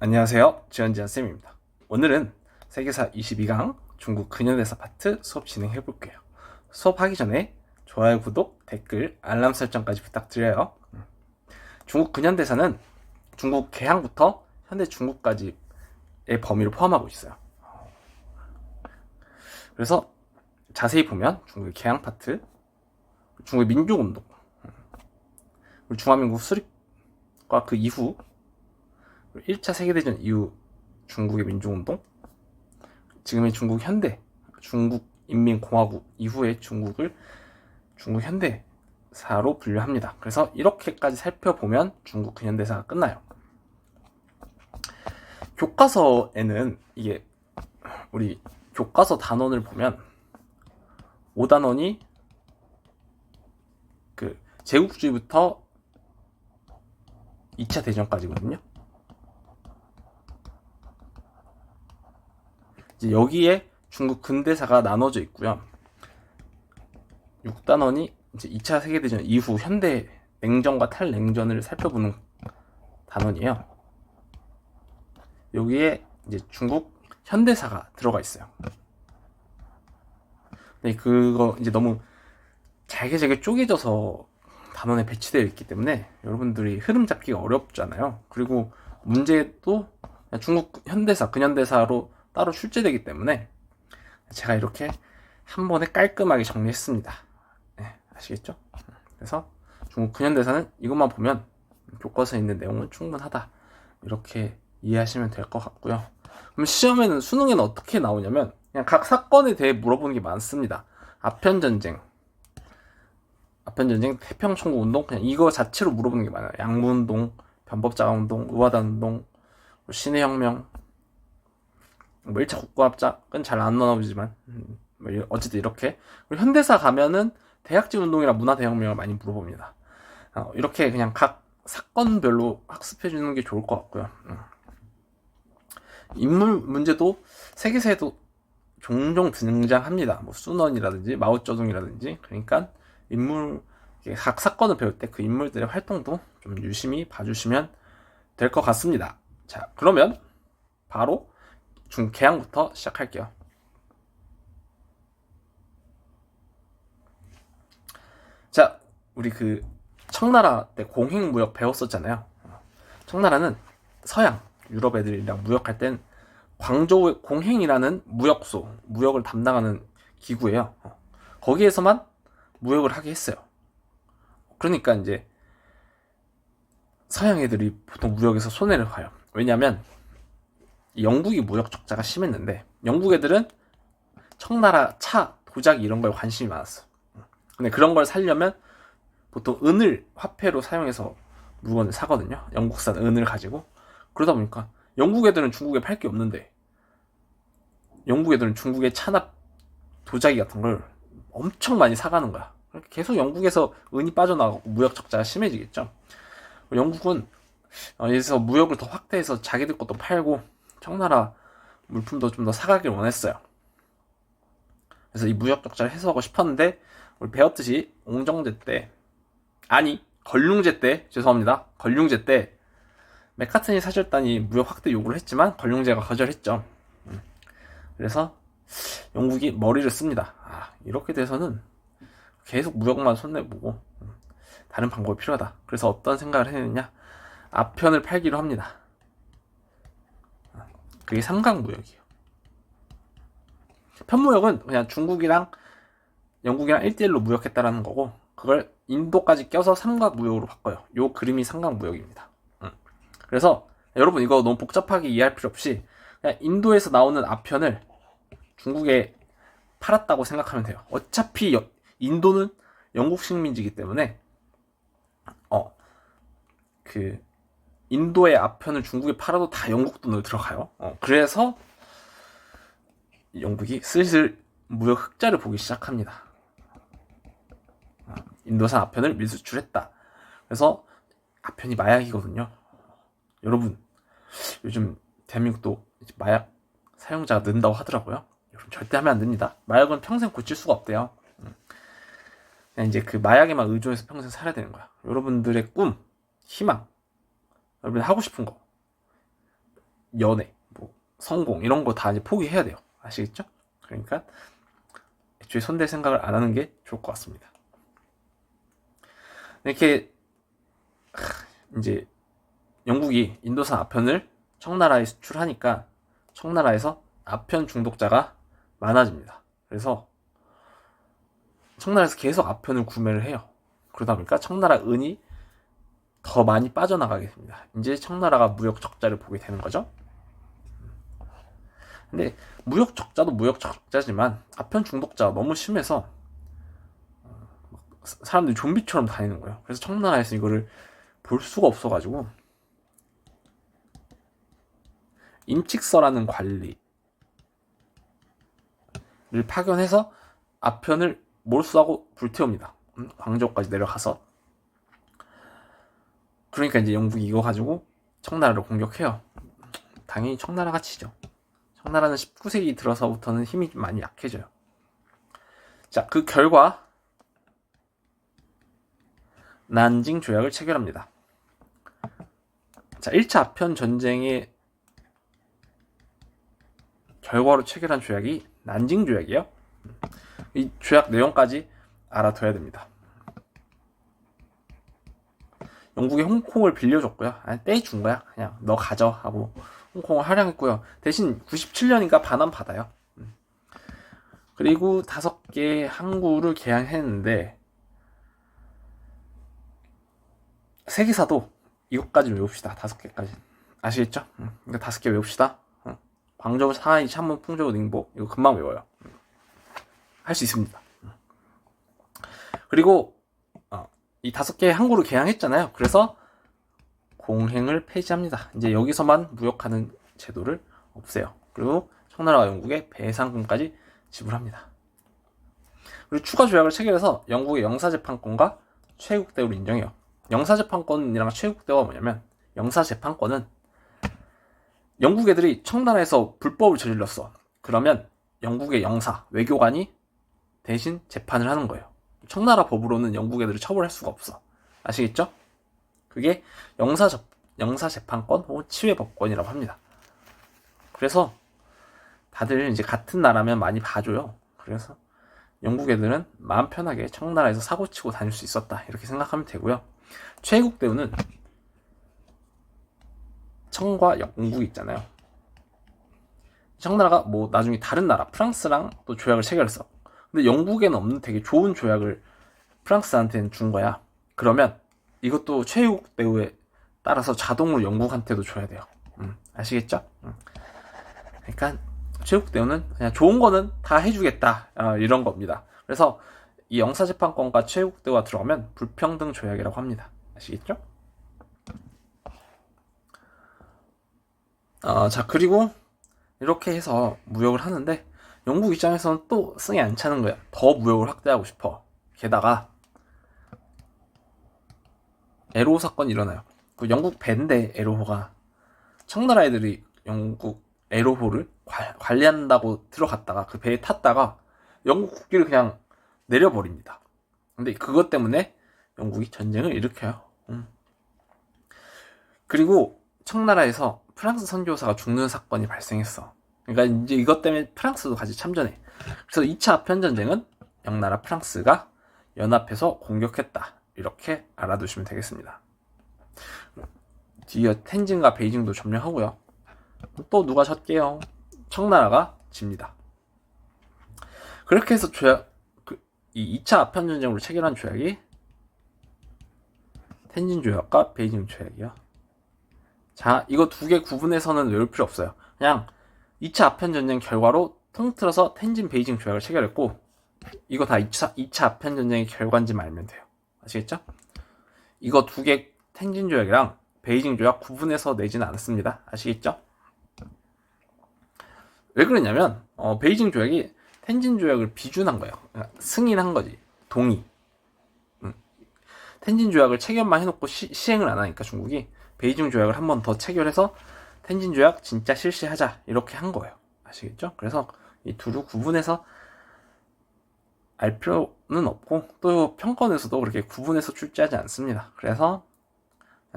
안녕하세요. 지연지연쌤입니다. 오늘은 세계사 22강 중국 근현대사 파트 수업 진행해 볼게요. 수업하기 전에 좋아요, 구독, 댓글, 알람 설정까지 부탁드려요. 중국 근현대사는 중국 개항부터 현대 중국까지의 범위를 포함하고 있어요. 그래서 자세히 보면 중국의 개항 파트, 중국의 민족운동, 그리고 중화민국 수립과 그 이후 1차 세계대전 이후 중국의 민족운동, 지금의 중국 현대, 중국 인민공화국 이후의 중국을 중국 현대사로 분류합니다. 그래서 이렇게까지 살펴보면 중국 근현대사가 끝나요. 교과서에는 이게 우리 교과서 단원을 보면 5단원이 그 제국주의부터 2차 대전까지거든요. 이제 여기에 중국 근대사가 나눠져 있고요. 6단원이 이제 2차 세계대전 이후 현대 냉전과 탈냉전을 살펴보는 단원이에요. 여기에 이제 중국 현대사가 들어가 있어요. 근데 그거 이제 너무 잘게 쪼개져서 단원에 배치되어 있기 때문에 여러분들이 흐름 잡기가 어렵잖아요. 그리고 문제도 중국 현대사, 근현대사로 따로 출제되기 때문에 제가 이렇게 한 번에 깔끔하게 정리했습니다. 네, 아시겠죠? 그래서 중국 근현대사는 이것만 보면 교과서에 있는 내용은 충분하다, 이렇게 이해하시면 될 것 같고요. 그럼 시험에는, 수능에는 어떻게 나오냐면 그냥 각 사건에 대해 물어보는 게 많습니다. 아편전쟁, 태평천국운동, 그냥 이거 자체로 물어보는 게 많아요. 양무운동, 변법자가운동, 의화단운동, 신해혁명, 뭐 1차 국고합작은 잘 안 나오지만 어쨌든 이렇게. 그리고 현대사 가면은 대약지 운동이랑 문화대혁명을 많이 물어봅니다. 이렇게 그냥 각 사건별로 학습해주는 게 좋을 것 같고요. 인물 문제도 세계사에도 종종 등장합니다. 뭐 순원이라든지 마오쩌둥이라든지. 그러니까 인물, 각 사건을 배울 때 그 인물들의 활동도 좀 유심히 봐주시면 될 것 같습니다. 자, 그러면 바로 중개항부터 시작할게요. 자, 우리 그 청나라 때 공행무역 배웠었잖아요. 청나라는 서양 유럽 애들이랑 무역할 땐 광저우 공행이라는 무역소, 무역을 담당하는 기구예요. 거기에서만 무역을 하게 했어요. 그러니까 이제 서양 애들이 보통 무역에서 손해를 봐요. 왜냐면 영국이 무역 적자가 심했는데 영국 애들은 청나라 차, 도자기 이런 거에 관심이 많았어. 근데 그런 걸 살려면 보통 은을 화폐로 사용해서 물건을 사거든요. 영국산 은을 가지고. 그러다 보니까 영국 애들은 중국에 팔 게 없는데 영국 애들은 중국의 차나 도자기 같은 걸 엄청 많이 사가는 거야. 계속 영국에서 은이 빠져나가고 무역 적자가 심해지겠죠. 영국은 여기서 무역을 더 확대해서 자기들 것도 팔고 청나라 물품도 좀 더 사가길 원했어요. 그래서 이 무역 적자를 해소하고 싶었는데 우리 배웠듯이 옹정제 때, 아니 걸륭제 때, 죄송합니다, 걸륭제 때 메카트니 사절단이 무역 확대 요구를 했지만 걸륭제가 거절했죠. 그래서 영국이 머리를 씁니다. 이렇게 돼서는 계속 무역만 손해보고 다른 방법이 필요하다. 그래서 어떤 생각을 했느냐, 아편을 팔기로 합니다. 그게 삼강무역이에요. 편무역은 그냥 중국이랑 영국이랑 1대1로 무역했다라는 거고, 그걸 인도까지 껴서 삼각무역으로 바꿔요. 요 그림이 삼각무역입니다. 그래서 여러분 이거 너무 복잡하게 이해할 필요 없이 그냥 인도에서 나오는 아편을 중국에 팔았다고 생각하면 돼요. 어차피 인도는 영국 식민지이기 때문에 그 인도의 아편을 중국에 팔아도 다 영국 돈으로 들어가요. 그래서 영국이 슬슬 무역 흑자를 보기 시작합니다. 인도산 아편을 밀수출했다. 그래서 아편이 마약이거든요. 여러분 요즘 대한민국도 마약 사용자가 는다고 하더라고요. 여러분 절대 하면 안 됩니다. 마약은 평생 고칠 수가 없대요. 그냥 이제 그 마약에만 의존해서 평생 살아야 되는 거야. 여러분들의 꿈, 희망, 여러분이 하고 싶은 거, 연애, 뭐 성공 이런 거 다 이제 포기해야 돼요. 아시겠죠? 그러니까 애초에 손댈 생각을 안 하는 게 좋을 것 같습니다. 이렇게 이제 영국이 인도산 아편을 청나라에 수출하니까 청나라에서 아편 중독자가 많아집니다. 그래서 청나라에서 계속 아편을 구매를 해요. 그러다 보니까 청나라 은이 더 많이 빠져나가게 됩니다. 이제 청나라가 무역 적자를 보게 되는 거죠. 근데 무역 적자도 무역 적자지만 아편 중독자가 너무 심해서 사람들이 좀비처럼 다니는 거예요. 그래서 청나라에서 이거를 볼 수가 없어가지고 임칙서라는 관리를 파견해서 아편을 몰수하고 불태웁니다. 광저우까지 내려가서. 그러니까 이제 영국이 이거 가지고 청나라를 공격해요. 당연히 청나라가 지죠. 청나라는 19세기 들어서부터는 힘이 많이 약해져요. 자, 그 결과 난징 조약을 체결합니다. 자, 1차 아편 전쟁의 결과로 체결한 조약이 난징 조약이에요. 이 조약 내용까지 알아둬야 됩니다. 영국이 홍콩을 빌려줬고요. 아니, 떼준 거야. 그냥 너 가져 하고 홍콩을 할양했고요. 대신 97년인가 반환 받아요. 그리고 5개 항구를 개항했는데 세계사도 이것까지 외웁시다. 5개까지. 아시겠죠? 그러니까 5개 외웁시다. 광저우, 상하이, 참문, 풍저우, 닝보. 이거 금방 외워요. 할 수 있습니다. 그리고 이 5개의 항구를 개항했잖아요. 그래서 공행을 폐지합니다. 이제 여기서만 무역하는 제도를 없애요. 그리고 청나라와 영국의 배상금까지 지불합니다. 그리고 추가 조약을 체결해서 영국의 영사재판권과 최국대우를 인정해요. 영사재판권이랑 최국대우가 뭐냐면, 영사재판권은 영국 애들이 청나라에서 불법을 저질렀어. 그러면 영국의 영사, 외교관이 대신 재판을 하는 거예요. 청나라 법으로는 영국 애들을 처벌할 수가 없어. 아시겠죠? 그게 영사재판권 혹은 치외법권이라고 합니다. 그래서 다들 이제 같은 나라면 많이 봐줘요. 그래서 영국 애들은 마음 편하게 청나라에서 사고치고 다닐 수 있었다. 이렇게 생각하면 되고요. 최국대우는 청과 영국이 있잖아요. 청나라가 뭐 나중에 다른 나라 프랑스랑 또 조약을 체결했어. 근데 영국에는 없는 되게 좋은 조약을 프랑스한테는 준 거야. 그러면 이것도 최국대우에 따라서 자동으로 영국한테도 줘야 돼요. 아시겠죠? 그러니까 최국대우는 그냥 좋은 거는 다 해주겠다, 이런 겁니다. 그래서 이 영사재판권과 최국대우가 들어가면 불평등 조약이라고 합니다. 아시겠죠? 자, 그리고 이렇게 해서 무역을 하는데 영국 입장에서는 또 승이 안 차는 거야. 더 무역을 확대하고 싶어. 게다가 에로호 사건이 일어나요. 그 영국 배인데 에로호가 청나라 애들이 영국 에로호를 관리한다고 들어갔다가 그 배에 탔다가 영국 국기를 그냥 내려버립니다. 근데 그것 때문에 영국이 전쟁을 일으켜요. 그리고 청나라에서 프랑스 선교사가 죽는 사건이 발생했어. 그러니까 이제 이것 때문에 프랑스도 같이 참전해. 그래서 2차 아편 전쟁은 영나라 프랑스가 연합해서 공격했다. 이렇게 알아두시면 되겠습니다. 뒤에 텐진과 베이징도 점령하고요. 또 누가 졌게요? 청나라가 집니다. 그렇게 해서 이 2차 아편 전쟁으로 체결한 조약이 텐진 조약과 베이징 조약이요. 자, 이거 2개 구분해서는 외울 필요 없어요. 그냥 2차 아편 전쟁 결과로 통틀어서 텐진 베이징 조약을 체결했고, 이거 다 2차 아편 전쟁의 결과인지만 알면 돼요. 아시겠죠? 이거 2개 텐진 조약이랑 베이징 조약 구분해서 내지는 않습니다. 아시겠죠? 왜 그러냐면 베이징 조약이 텐진 조약을 비준한 거예요. 그러니까 승인한 거지. 동의. 텐진 조약을 체결만 해놓고 시행을 안 하니까 중국이 베이징 조약을 한 번 더 체결해서 텐진 조약 진짜 실시하자 이렇게 한 거예요. 아시겠죠? 그래서 이 둘을 구분해서 알 필요는 없고 또 평권에서도 그렇게 구분해서 출제하지 않습니다. 그래서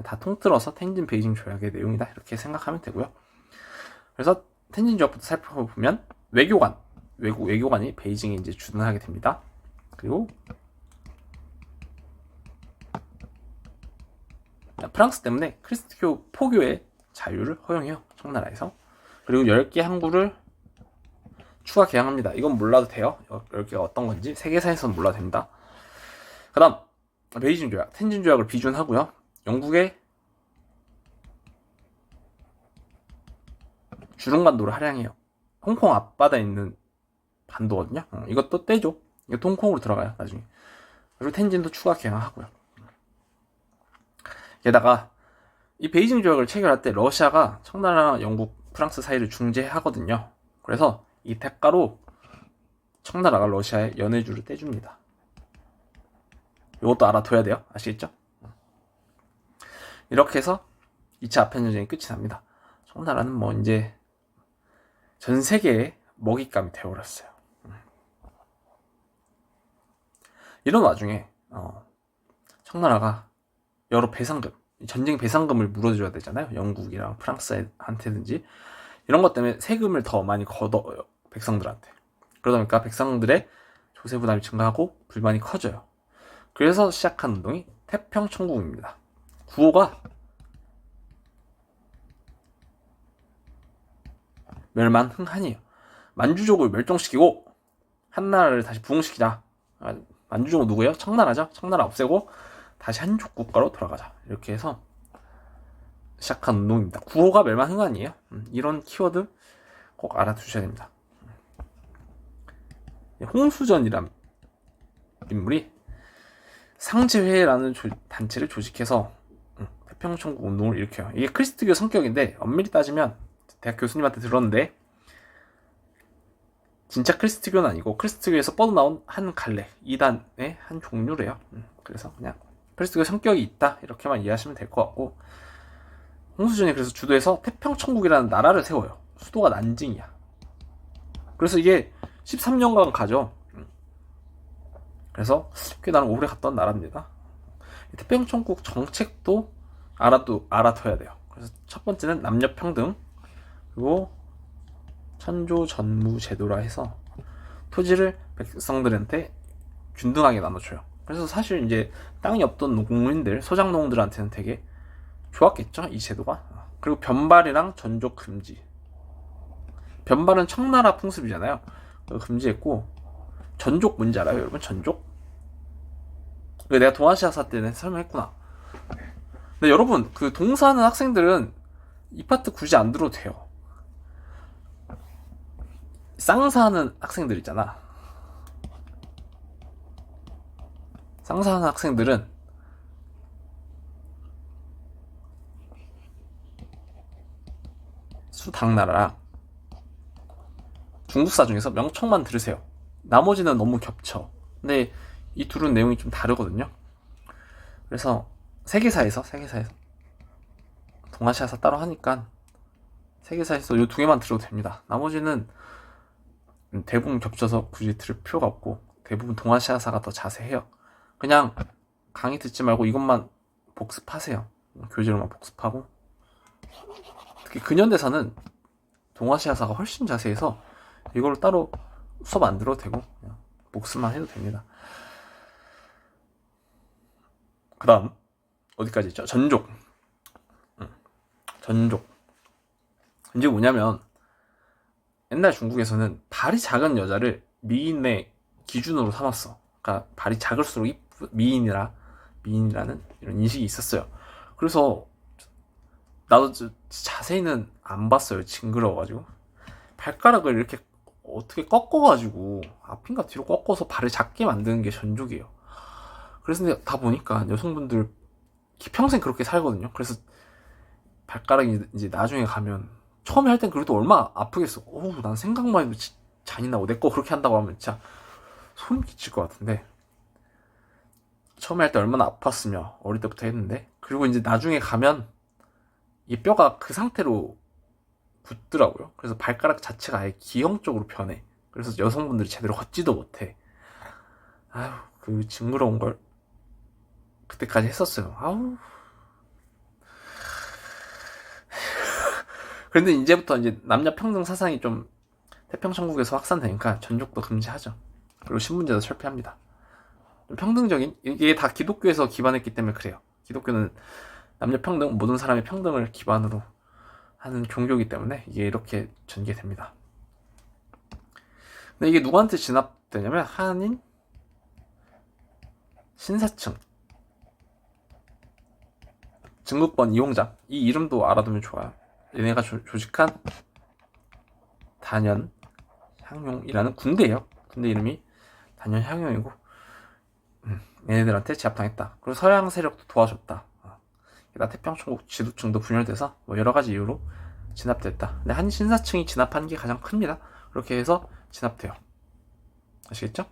다 통틀어서 텐진 베이징 조약의 내용이다 이렇게 생각하면 되고요. 그래서 텐진 조약부터 살펴보면 외국 외교관이 베이징에 이제 주둔하게 됩니다. 그리고 프랑스 때문에 크리스트교 포교의 자유를 허용해요. 청나라에서. 그리고 10개 항구를 추가 개항합니다. 이건 몰라도 돼요. 10개가 어떤 건지 세계사에서는 몰라도 됩니다. 그 다음 베이징 조약, 텐진 조약을 비준하고요. 영국의 주릉반도를 할양해요. 홍콩 앞바다에 있는 반도거든요. 이것도 떼죠. 이것도 홍콩으로 들어가요, 나중에. 그리고 텐진도 추가 개항하고요. 게다가 이 베이징 조약을 체결할 때 러시아가 청나라랑 영국, 프랑스 사이를 중재하거든요. 그래서 이 대가로 청나라가 러시아에 연해주를 떼줍니다. 이것도 알아둬야 돼요. 아시겠죠? 이렇게 해서 2차 아편전쟁이 끝이 납니다. 청나라는 뭐 이제 전 세계에 먹잇감이 되어버렸어요. 이런 와중에 청나라가 여러 배상금, 전쟁 배상금을 물어줘야 되잖아요. 영국이랑 프랑스한테든지 이런 것 때문에 세금을 더 많이 걷어요. 백성들한테. 그러다 보니까 백성들의 조세 부담이 증가하고 불만이 커져요. 그래서 시작한 운동이 태평천국입니다. 구호가 멸만흥한이에요. 만주족을 멸종시키고 한나라를 다시 부흥시키자. 만주족은 누구예요? 청나라죠. 청나라 없애고 다시 한족 국가로 돌아가자. 이렇게 해서 시작한 운동입니다. 구호가 멸만흥한이에요. 이런 키워드 꼭 알아두셔야 됩니다. 홍수전이란 인물이 상제회라는 단체를 조직해서 태평천국 운동을 일으켜요. 이게 크리스트교 성격인데 엄밀히 따지면 대학 교수님한테 들었는데 진짜 크리스트교는 아니고 크리스트교에서 뻗어나온 한 갈래, 이단의 한 종류래요. 그래서 그냥 크리스트교 성격이 있다 이렇게만 이해하시면 될 것 같고, 홍수전이 그래서 주도해서 태평천국이라는 나라를 세워요. 수도가 난징이야. 그래서 이게 13년간 가죠. 그래서 꽤 나름 오래 갔던 나라입니다. 태평천국 정책도 알아둬야 돼요. 그래서 첫 번째는 남녀평등, 그리고 천조전무 제도라 해서 토지를 백성들한테 균등하게 나눠줘요. 그래서 사실 이제 땅이 없던 농민들, 소작농들한테는 되게 좋았겠죠, 이 제도가. 그리고 변발이랑 전족 금지. 변발은 청나라 풍습이잖아요. 금지했고, 전족 뭔지 알아요, 여러분? 전족? 내가 동아시아사 때는 설명했구나. 근데 여러분, 그 동사하는 학생들은 이 파트 굳이 안 들어도 돼요. 쌍사하는 학생들 있잖아. 쌍사하는 학생들은 수당나라랑 중국사 중에서 명청만 들으세요. 나머지는 너무 겹쳐. 근데 이 둘은 내용이 좀 다르거든요. 그래서 세계사에서 동아시아사 따로 하니까 세계사에서 이 두 개만 들어도 됩니다. 나머지는 대부분 겹쳐서 굳이 들을 필요가 없고, 대부분 동아시아사가 더 자세해요. 그냥 강의 듣지 말고 이것만 복습하세요. 교재로만 복습하고. 특히 근현대사는 동아시아사가 훨씬 자세해서 이걸 따로 수업 안 들어도 되고 그냥 복습만 해도 됩니다. 그 다음 어디까지 있죠? 전족. 이제 뭐냐면 옛날 중국에서는 발이 작은 여자를 미인의 기준으로 삼았어. 그러니까 발이 작을수록 미인이라는 이런 인식이 있었어요. 그래서 나도 자세히는 안 봤어요. 징그러워가지고. 발가락을 이렇게 어떻게 꺾어가지고 앞인가 뒤로 꺾어서 발을 작게 만드는 게 전족이에요. 그래서 다 보니까 여성분들 평생 그렇게 살거든요. 그래서 발가락이 이제 나중에 가면, 처음에 할 땐 그래도 얼마나 아프겠어. 난 생각만 해도 잔인하고 내 거 그렇게 한다고 하면 진짜 소름 끼칠 것 같은데, 처음에 할 때 얼마나 아팠으며 어릴 때부터 했는데, 그리고 이제 나중에 가면 이 뼈가 그 상태로 굳더라고요. 그래서 발가락 자체가 아예 기형적으로 변해. 그래서 여성분들이 제대로 걷지도 못해. 아유, 그 징그러운 걸 그때까지 했었어요. 아우. 그런데 이제부터 이제 남녀 평등 사상이 좀 태평천국에서 확산되니까 전족도 금지하죠. 그리고 신분제도 철폐합니다. 좀 평등적인, 이게 다 기독교에서 기반했기 때문에 그래요. 기독교는 남녀 평등, 모든 사람의 평등을 기반으로 하는 종교이기 때문에 이게 이렇게 전개됩니다. 근데 이게 누구한테 진압되냐면 한인 신사층, 증국권 이용자, 이 이름도 알아두면 좋아요. 얘네가 조직한 단연 향용이라는 군대예요. 군대 이름이 단연 향용이고 얘네들한테 제압당했다. 그리고 서양 세력도 도와줬다. 게다가 태평천국 지도층도 분열돼서 뭐 여러 가지 이유로 진압됐다. 근데 한 신사층이 진압한 게 가장 큽니다. 그렇게 해서 진압돼요. 아시겠죠?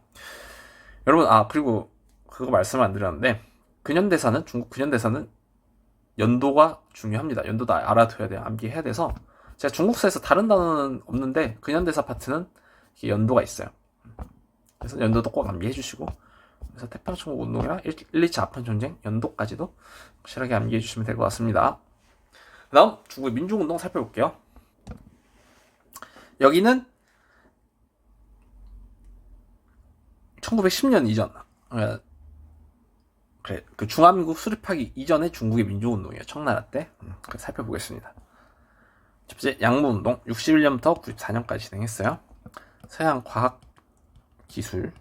여러분, 그리고 그거 말씀을 안 드렸는데 근현대사는, 중국 근현대사는 연도가 중요합니다. 연도도 알아둬야 돼요. 암기해야 돼서 제가 중국사에서 다른 단어는 없는데 근현대사 파트는 연도가 있어요. 그래서 연도도 꼭 암기해 주시고, 그래서 태평천국 운동이랑 1, 2차 아편 전쟁 연도까지도 확실하게 암기해 주시면 될 것 같습니다. 그 다음 중국의 민중운동 살펴볼게요. 여기는 1910년 이전, 그래, 그 중화민국 수립하기 이전의 중국의 민중운동이에요. 청나라 때. 살펴보겠습니다. 첫째, 양무운동 61년부터 94년까지 진행했어요. 서양 과학 기술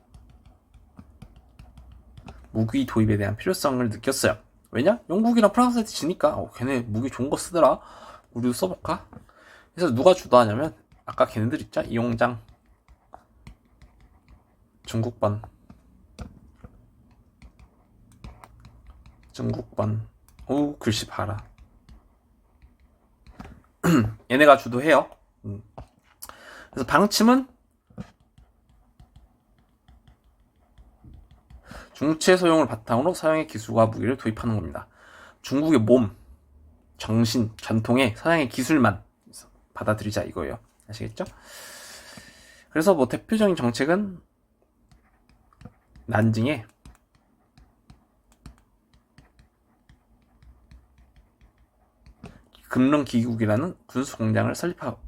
무기 도입에 대한 필요성을 느꼈어요. 왜냐? 영국이랑 프랑스한테 지니까 걔네 무기 좋은 거 쓰더라, 우리도 써볼까? 그래서 누가 주도하냐면 아까 걔네들 있죠? 이용장, 중국번, 글씨 봐라. 얘네가 주도해요. 그래서 방침은 중체 소용을 바탕으로 서양의 기술과 무기를 도입하는 겁니다. 중국의 몸, 정신, 전통에 서양의 기술만 받아들이자 이거예요. 아시겠죠? 그래서 뭐 대표적인 정책은 난징에 금릉기국이라는 군수공장을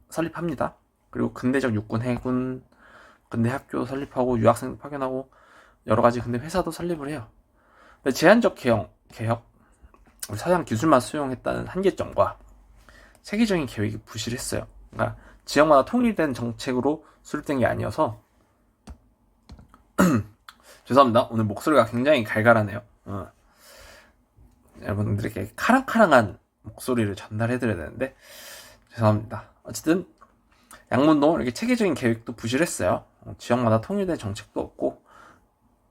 설립합니다. 그리고 근대적 육군, 해군, 근대 학교 설립하고 유학생 파견하고 여러가지 근대 회사도 설립을 해요. 근데 제한적 개혁, 서양 기술만 수용했다는 한계점과 세계적인 계획이 부실했어요. 그러니까 지역마다 통일된 정책으로 수립된 게 아니어서 죄송합니다. 오늘 목소리가 굉장히 갈갈하네요. 여러분들에게 카랑카랑한 목소리를 전달해드려야 되는데 죄송합니다. 어쨌든 양문동 이렇게 체계적인 계획도 부실했어요. 지역마다 통일된 정책도 없고,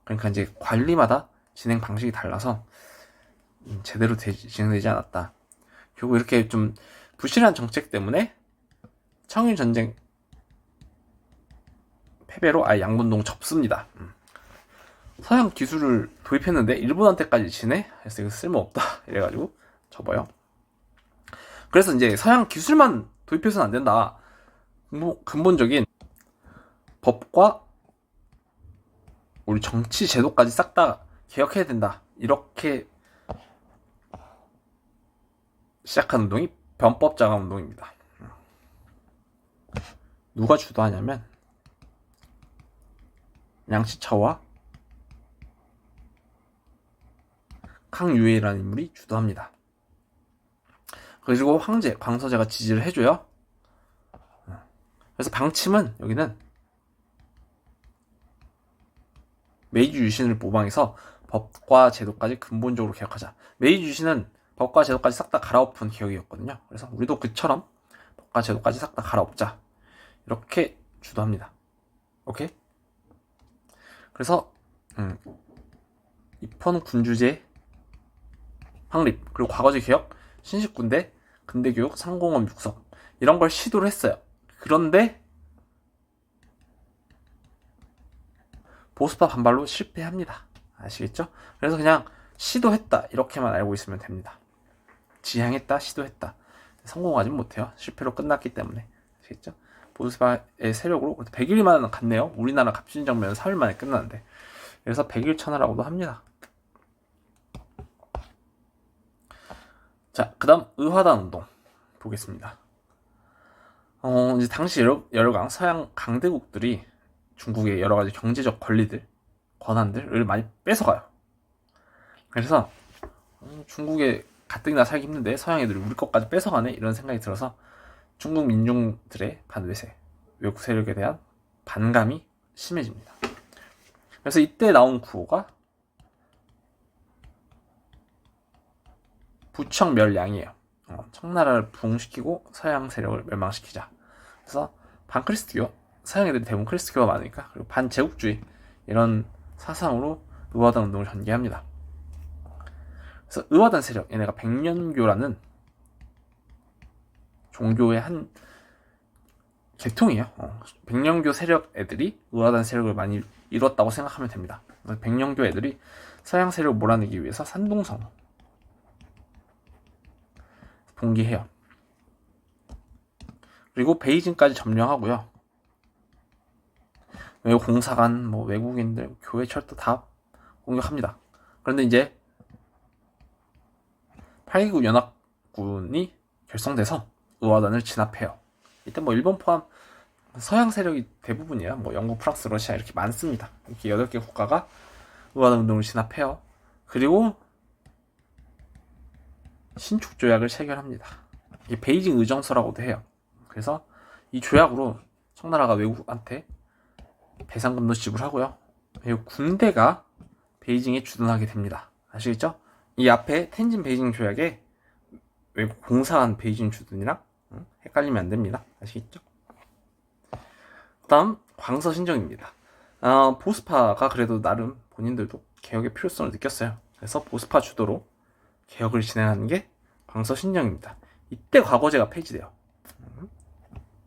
그러니까 이제 관리마다 진행 방식이 달라서 제대로 진행되지 않았다. 결국 이렇게 좀 부실한 정책 때문에 청일전쟁 패배로 아예 양문동 접습니다. 서양 기술을 도입했는데 일본한테까지 지네? 그래서 이거 쓸모없다 이래가지고 접어요. 그래서 이제 서양 기술만 도입해서는 안 된다. 뭐 근본적인 법과 우리 정치 제도까지 싹 다 개혁해야 된다. 이렇게 시작한 운동이 변법자강 운동입니다. 누가 주도하냐면 양치차오와 강유해라는 인물이 주도합니다. 그리고 황제, 광서제가 지지를 해줘요. 그래서 방침은 여기는 메이지 유신을 모방해서 법과 제도까지 근본적으로 개혁하자. 메이지 유신은 법과 제도까지 싹 다 갈아엎은 개혁이었거든요. 그래서 우리도 그처럼 법과 제도까지 싹 다 갈아엎자. 이렇게 주도합니다. 오케이? 그래서 입헌 군주제 확립, 그리고 과거제 개혁, 신식군대, 근대교육, 상공업 육성 이런 걸 시도를 했어요. 그런데 보수파 반발로 실패합니다. 아시겠죠? 그래서 그냥 시도했다 이렇게만 알고 있으면 됩니다. 지향했다, 시도했다. 성공하진 못해요. 실패로 끝났기 때문에. 아시겠죠? 보수파의 세력으로 100일만 갔네요. 우리나라 갑진정변은 3일 만에 끝났는데. 그래서 100일 천하라고도 합니다. 자, 그 다음 의화단 운동 보겠습니다. 이제 당시 여러 서양 강대국들이 중국의 여러 가지 경제적 권한들을 많이 뺏어가요. 그래서 중국에 가뜩이나 살기 힘든데 서양 애들이 우리 것까지 뺏어가네 이런 생각이 들어서 중국 민중들의 반외세, 외국 세력에 대한 반감이 심해집니다. 그래서 이때 나온 구호가 부청멸량이에요. 청나라를 부흥시키고 서양 세력을 멸망시키자. 그래서 반크리스트교, 서양 애들이 대부분 크리스트교가 많으니까, 그리고 반제국주의 이런 사상으로 의화단 운동을 전개합니다. 그래서 의화단 세력, 얘네가 백년교라는 종교의 한 계통이에요. 백년교 세력 애들이 의화단 세력을 많이 이뤘다고 생각하면 됩니다. 백년교 애들이 서양 세력을 몰아내기 위해서 산둥성 봉기해요. 그리고 베이징까지 점령하고요. 외국 공사관, 외국인들, 교회, 철도 다 공격합니다. 그런데 이제 8개국 연합군이 결성돼서 의화단을 진압해요. 이때 일본 포함 서양 세력이 대부분이에요. 영국, 프랑스, 러시아 이렇게 많습니다. 이렇게 8개 국가가 의화단 운동을 진압해요. 그리고 신축 조약을 체결합니다. 이 베이징 의정서라고도 해요. 그래서 이 조약으로 청나라가 외국한테 배상금도 지불하고요. 그리고 군대가 베이징에 주둔하게 됩니다. 아시겠죠? 이 앞에 텐진 베이징 조약에 외국 공사한 베이징 주둔이랑 헷갈리면 안 됩니다. 아시겠죠? 다음 광서 신정입니다. 보스파가 그래도 나름 본인들도 개혁의 필요성을 느꼈어요. 그래서 보스파 주도로 개혁을 진행하는 게 광서 신정입니다. 이때 과거제가 폐지돼요.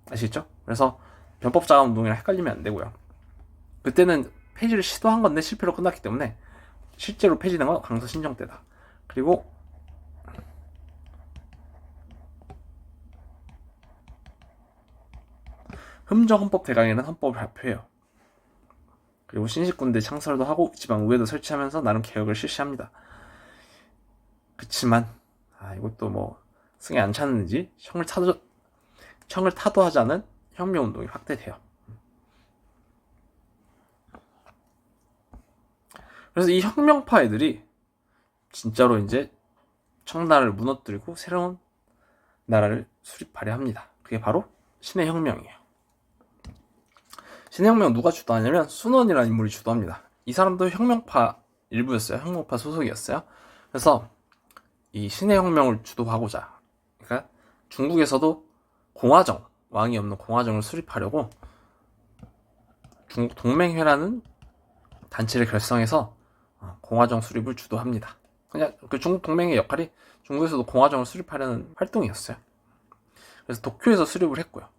아시겠죠? 그래서 변법자가 운동이랑 헷갈리면 안 되고요. 그때는 폐지를 시도한 건데 실패로 끝났기 때문에 실제로 폐지된 건 광서 신정 때다. 그리고 흠정 헌법 대강에는 헌법을 발표해요. 그리고 신식군대 창설도 하고 지방의회도 설치하면서 나름 개혁을 실시합니다. 그치만 이것도 승에 안 찼는지 청을 타도하자는 혁명운동이 확대돼요. 그래서 이 혁명파 애들이 진짜로 이제 청나라를 무너뜨리고 새로운 나라를 수립하려 합니다. 그게 바로 신의 혁명이에요. 신의 혁명 누가 주도하냐면 순원이라는 인물이 주도합니다. 이 사람도 혁명파 일부였어요. 혁명파 소속이었어요. 그래서 이 신의 혁명을 주도하고자, 그러니까 중국에서도 공화정, 왕이 없는 공화정을 수립하려고 중국 동맹회라는 단체를 결성해서 공화정 수립을 주도합니다. 그냥 그 중국 동맹의 역할이 중국에서도 공화정을 수립하려는 활동이었어요. 그래서 도쿄에서 수립을 했고요.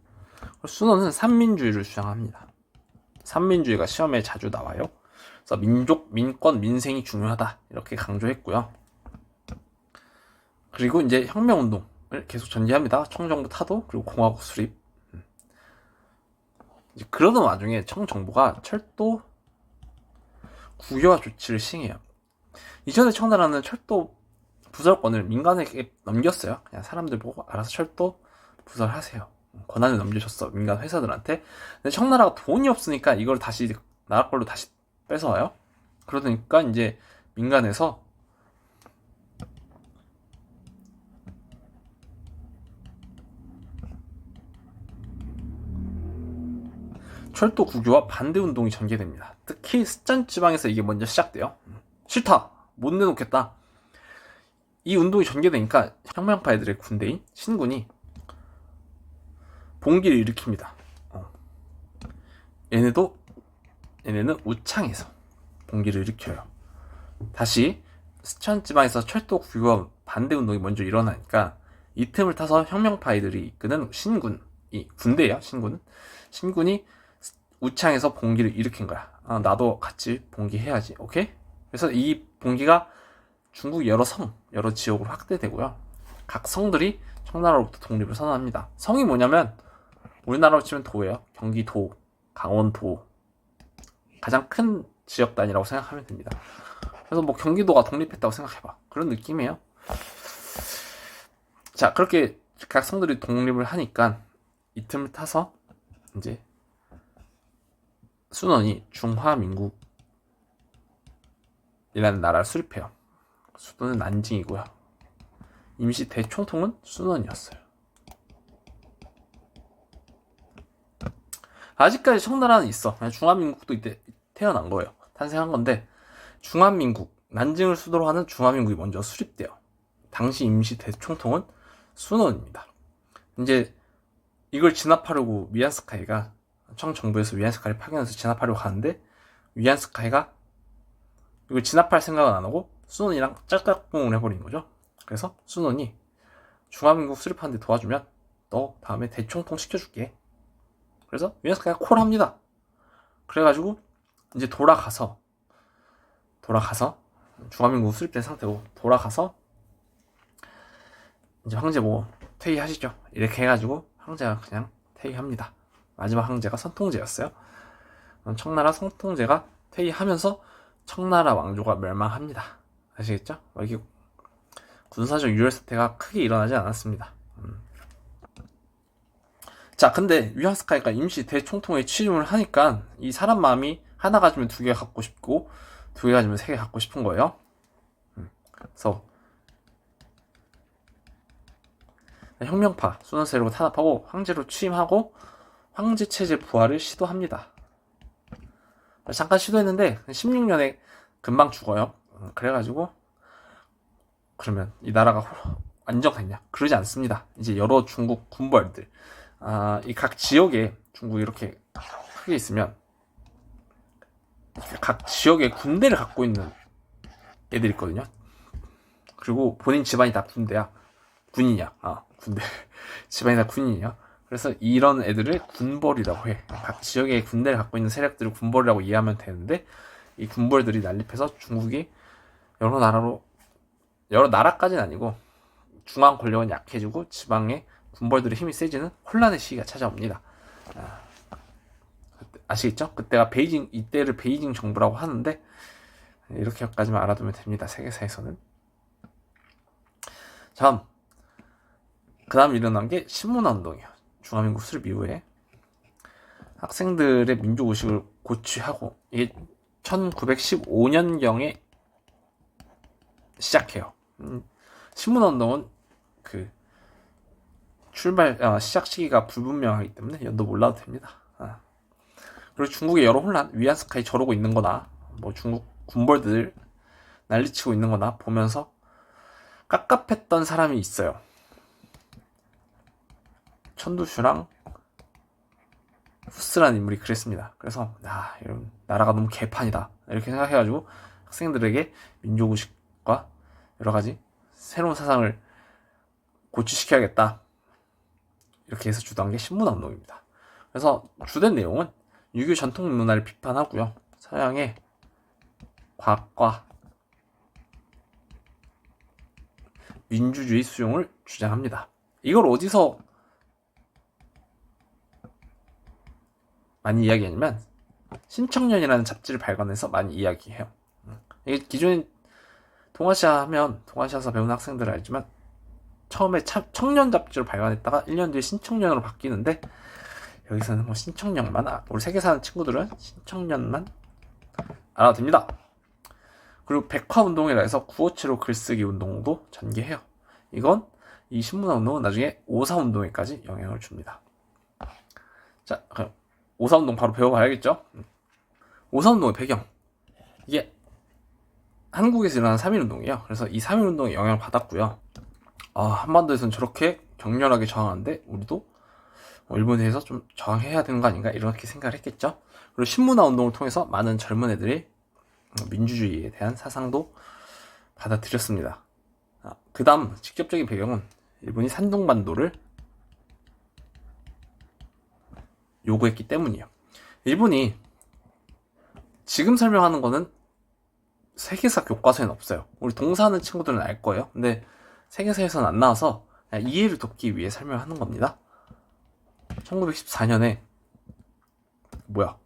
순원은 삼민주의를 주장합니다. 삼민주의가 시험에 자주 나와요. 그래서 민족, 민권, 민생이 중요하다 이렇게 강조했고요. 그리고 이제 혁명운동을 계속 전개합니다. 청정부 타도 그리고 공화국 수립. 이제 그러던 와중에 청정부가 철도 국유화 조치를 시행해요. 이전에 청나라는 철도 부설권을 민간에게 넘겼어요. 그냥 사람들 보고 알아서 철도 부설하세요. 권한을 넘겨줬어, 민간 회사들한테. 근데 청나라가 돈이 없으니까 이걸 다시 나라 걸로 다시 뺏어와요. 그러니까 이제 민간에서 철도 국유화 반대 운동이 전개됩니다. 특히 스촨 지방에서 이게 먼저 시작돼요. 싫다, 못 내놓겠다. 이 운동이 전개되니까 혁명파 애들의 군대인 신군이 봉기를 일으킵니다. 얘네는 우창에서 봉기를 일으켜요. 다시 스촨 지방에서 철도 국유화 반대 운동이 먼저 일어나니까 이 틈을 타서 혁명파 애들이 이끄는 신군이, 군대예요. 신군이 우창에서 봉기를 일으킨 거야. 나도 같이 봉기해야지. 오케이? 그래서 이 봉기가 중국 여러 지역으로 확대되고요. 각 성들이 청나라로부터 독립을 선언합니다. 성이 뭐냐면 우리나라로 치면 도예요. 경기도, 강원도 가장 큰 지역 단위라고 생각하면 됩니다. 그래서 경기도가 독립했다고 생각해봐. 그런 느낌이에요. 자, 그렇게 각 성들이 독립을 하니까 이 틈을 타서 이제 순원이 중화민국이라는 나라를 수립해요. 수도는 난징이고요. 임시 대총통은 순원이었어요. 아직까지 청나라는 있어. 중화민국도 이때 태어난 거예요. 탄생한 건데 중화민국, 난징을 수도로 하는 중화민국이 먼저 수립돼요. 당시 임시 대총통은 순원입니다. 이제 이걸 진압하려고 위안스카이가 청정부에서 위안스카이를 파견해서 진압하려고 하는데 위안스카이가 이걸 진압할 생각은 안 하고 순원이랑 짝짝꿍을 해버린 거죠. 그래서 순원이 중화민국 수립하는데 도와주면 너 다음에 대총통 시켜줄게. 그래서 위안스카이가 콜합니다. 그래가지고 이제 돌아가서 중화민국 수립된 상태고 돌아가서 이제 황제 뭐 퇴위하시죠. 이렇게 해가지고 황제가 그냥 퇴위합니다. 마지막 황제가 선통제였어요. 청나라 선통제가 퇴위하면서 청나라 왕조가 멸망합니다. 아시겠죠? 이게 군사적 유혈 사태가 크게 일어나지 않았습니다. 자, 근데 위안스카이가 임시 대총통에 취임을 하니까 이 사람 마음이 하나 가지면 두 개 갖고 싶고 두 개 가지면 세 개 갖고 싶은 거예요. 그래서 혁명파 순원 세력을 탄압하고 황제로 취임하고 황제 체제 부활을 시도합니다. 잠깐 시도했는데 16년에 금방 죽어요. 그래가지고 그러면 이 나라가 안정됐냐? 그러지 않습니다. 이제 여러 중국 군벌들, 이 각 지역에 중국이 이렇게 크게 있으면 각 지역에 군대를 갖고 있는 애들 있거든요. 그리고 본인 집안이 다 군대야. 군인이야. 군대. 집안이 다 군인이야. 그래서 이런 애들을 군벌이라고 해. 각 지역에 군대를 갖고 있는 세력들을 군벌이라고 이해하면 되는데 이 군벌들이 난립해서 중국이 여러 나라까지는 아니고 중앙 권력은 약해지고 지방의 군벌들의 힘이 세지는 혼란의 시기가 찾아옵니다. 아시겠죠? 그때가 이때를 베이징 정부라고 하는데 이렇게까지만 알아두면 됩니다. 세계사에서는. 그 다음 일어난 게 신문화운동이에요. 중화민국 수립 이후에 학생들의 민족의식을 고취하고 이게 1915년경에 시작해요. 신문화운동은 그 시작 시기가 불분명하기 때문에 연도 몰라도 됩니다. 그리고 중국의 여러 혼란, 위안스카이 저러고 있는 거나 뭐 중국 군벌들 난리치고 있는 거나 보면서 깝깝했던 사람이 있어요. 천두슈랑 후스라는 인물이 그랬습니다. 그래서 이런 나라가 너무 개판이다 이렇게 생각해가지고 학생들에게 민족의식과 여러가지 새로운 사상을 고취시켜야겠다 이렇게 해서 주도한 게 신문화운동입니다. 그래서 주된 내용은 유교 전통 문화를 비판하고요. 서양의 과학과 민주주의 수용을 주장합니다. 이걸 어디서 많이 이야기하냐면 신청년이라는 잡지를 발간해서 많이 이야기해요. 이게 기존에 동아시아에서 배운 학생들은 알지만 처음에 청년 잡지로 발간했다가 1년 뒤에 신청년으로 바뀌는데 여기서는 뭐 신청년만 우리 세계 사는 친구들은 신청년만 알아도 됩니다. 그리고 백화운동이라 해서 957호 글쓰기 운동도 전개해요. 이건 이 신문화운동은 나중에 오사운동에까지 영향을 줍니다. 자, 그럼 오사운동 바로 배워봐야겠죠? 오사운동의 배경, 이게 한국에서 일어난 3.1운동이에요. 그래서 이 3.1운동에 영향을 받았고요. 한반도에서는 저렇게 격렬하게 저항하는데 우리도 일본에 대해서 좀 저항해야 되는 거 아닌가 이렇게 생각을 했겠죠. 그리고 신문화운동을 통해서 많은 젊은 애들이 민주주의에 대한 사상도 받아들였습니다. 그 다음 직접적인 배경은 일본이 산둥반도를 요구했기 때문이에요. 일본이 지금 설명하는 거는 세계사 교과서에는 없어요. 우리 동사하는 친구들은 알 거예요. 근데 세계사에서는 안 나와서 이해를 돕기 위해 설명하는 겁니다. 1914년에 뭐야?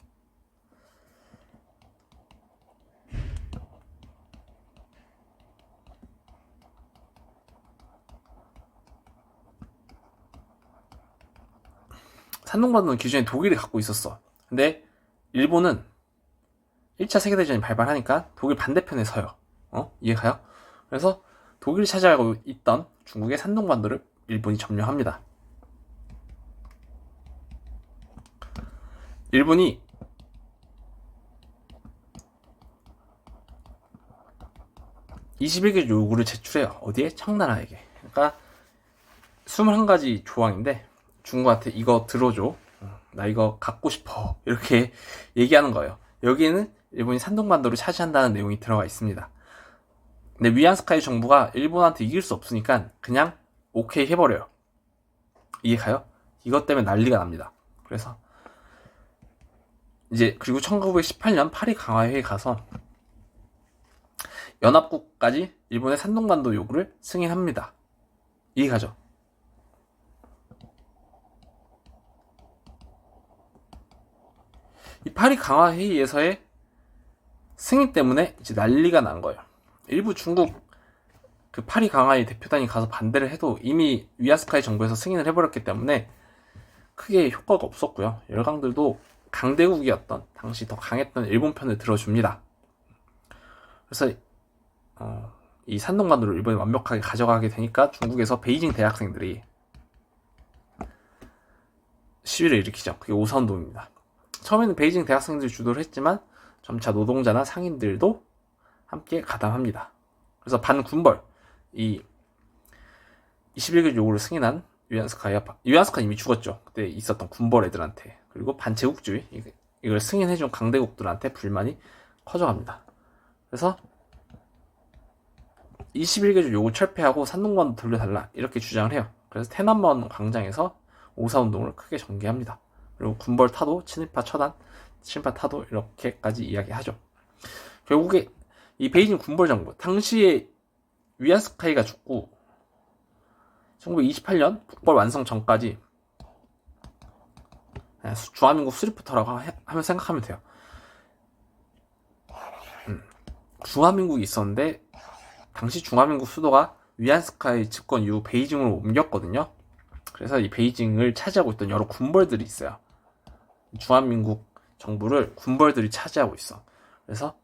산둥반도는 기존에 독일이 갖고 있었어. 근데 일본은 1차 세계대전이 발발하니까 독일 반대편에 서요. 이해가요? 그래서 독일이 차지하고 있던 중국의 산둥반도를 일본이 점령합니다. 일본이 (21개) 요구를 제출해요. 어디에? 청나라에게. 그러니까 21가지 조항인데 중국한테 이거 들어줘, 나 이거 갖고 싶어, 이렇게 얘기하는 거예요. 여기에는 일본이 산둥반도를 차지한다는 내용이 들어가 있습니다. 근데 위안스카이 정부가 일본한테 이길 수 없으니까 그냥 오케이 해버려요. 이해가요? 이것 때문에 난리가 납니다. 그래서 이제 그리고 1918년 파리 강화회의에 가서 연합국까지 일본의 산둥반도 요구를 승인합니다. 이해가죠? 이 파리 강화회의에서의 승인 때문에 이제 난리가 난 거예요. 일부 중국 그 파리 강화회 대표단이 가서 반대를 해도 이미 위안스카이 정부에서 승인을 해버렸기 때문에 크게 효과가 없었고요. 열강들도 강대국이었던 당시 더 강했던 일본 편을 들어줍니다. 그래서 이 산둥반도를 일본이 완벽하게 가져가게 되니까 중국에서 베이징 대학생들이 시위를 일으키죠. 그게 오사운동입니다. 처음에는 베이징 대학생들이 주도를 했지만 점차 노동자나 상인들도 함께 가담합니다. 그래서 반군벌, 이 21개 요구를 승인한 위안스카이가 이미 죽었죠. 그때 있었던 군벌 애들한테, 그리고 반제국주의, 이걸 승인해준 강대국들한테 불만이 커져갑니다. 그래서 21개조 요구 철폐하고 산둥반도 돌려달라, 이렇게 주장을 해요. 그래서 테난먼 광장에서 오사운동을 크게 전개합니다. 그리고 군벌 타도, 친일파 처단, 친일파 타도, 이렇게까지 이야기하죠. 결국에 이 베이징 군벌 정부, 당시에 위안스카이가 죽고 1928년 국벌 완성 전까지 중화민국 수립부터라고 하면 생각하면 돼요. 중화민국이 있었는데 당시 중화민국 수도가 위안스카이 집권 이후 베이징으로 옮겼거든요. 그래서 이 베이징을 차지하고 있던 여러 군벌들이 있어요. 중화민국 정부를 군벌들이 차지하고 있어. 그래서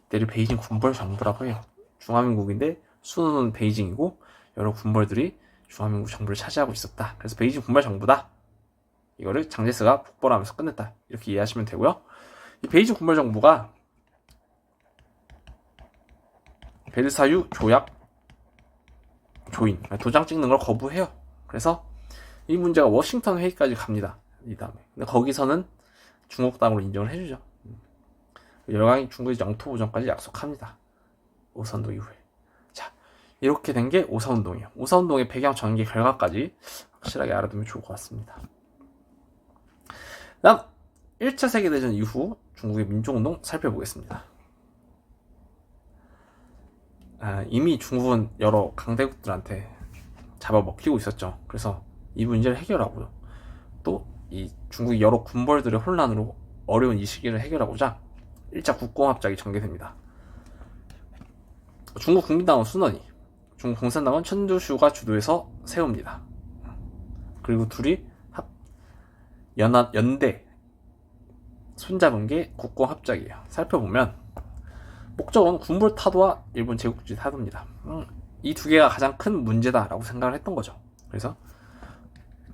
이때를 베이징 군벌 정부라고 해요. 중화민국인데 수도는 베이징이고 여러 군벌들이 중화민국 정부를 차지하고 있었다. 그래서 베이징 군벌 정부다. 이거를 장제스가 북벌하면서 끝냈다. 이렇게 이해하시면 되고요. 이 베이징 군벌 정부가 베르사유 조약 조인, 도장 찍는 걸 거부해요. 그래서 이 문제가 워싱턴 회의까지 갑니다. 이 다음에. 근데 거기서는 중국 땅으로 인정을 해주죠. 열강이 중국의 영토 보전까지 약속합니다. 오사운동 이후에. 자, 이렇게 된 게 오사운동이에요. 오사운동의 배경, 전개, 결과까지 확실하게 알아두면 좋을 것 같습니다. 다음 1차 세계대전 이후 중국의 민족운동 살펴보겠습니다. 이미 중국은 여러 강대국들한테 잡아먹히고 있었죠. 그래서 이 문제를 해결하고요. 또 이 중국이 여러 군벌들의 혼란으로 어려운 이 시기를 해결하고자 1차 국공합작이 전개됩니다. 중국 국민당은 순원이, 중국 공산당은 천주슈가 주도해서 세웁니다. 그리고 둘이 연대 손잡은 게 국공합작이에요. 살펴보면 목적은 군벌 타도와 일본 제국주의 타도입니다. 이 두 개가 가장 큰 문제다라고 생각을 했던 거죠. 그래서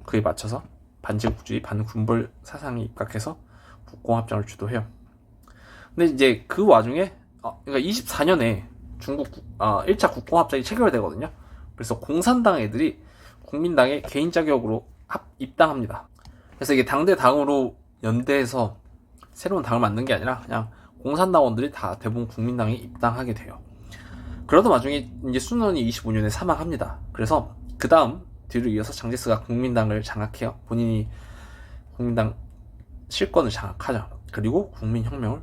그에 맞춰서 반제국주의, 반군벌 사상이 입각해서 국공합작을 주도해요. 근데 이제 그 와중에 그러니까 24년에 중국 1차 국공합작이 체결되거든요. 그래서 공산당 애들이 국민당에 개인 자격으로 입당합니다. 그래서 이게 당대 당으로 연대해서 새로운 당을 만든 게 아니라 그냥 공산당원들이 다 대부분 국민당에 입당하게 돼요. 그러던 와중에 이제 순원이 25년에 사망합니다. 그래서 그 다음 뒤를 이어서 장제스가 국민당을 장악해요. 본인이 국민당 실권을 장악하죠. 그리고 국민혁명을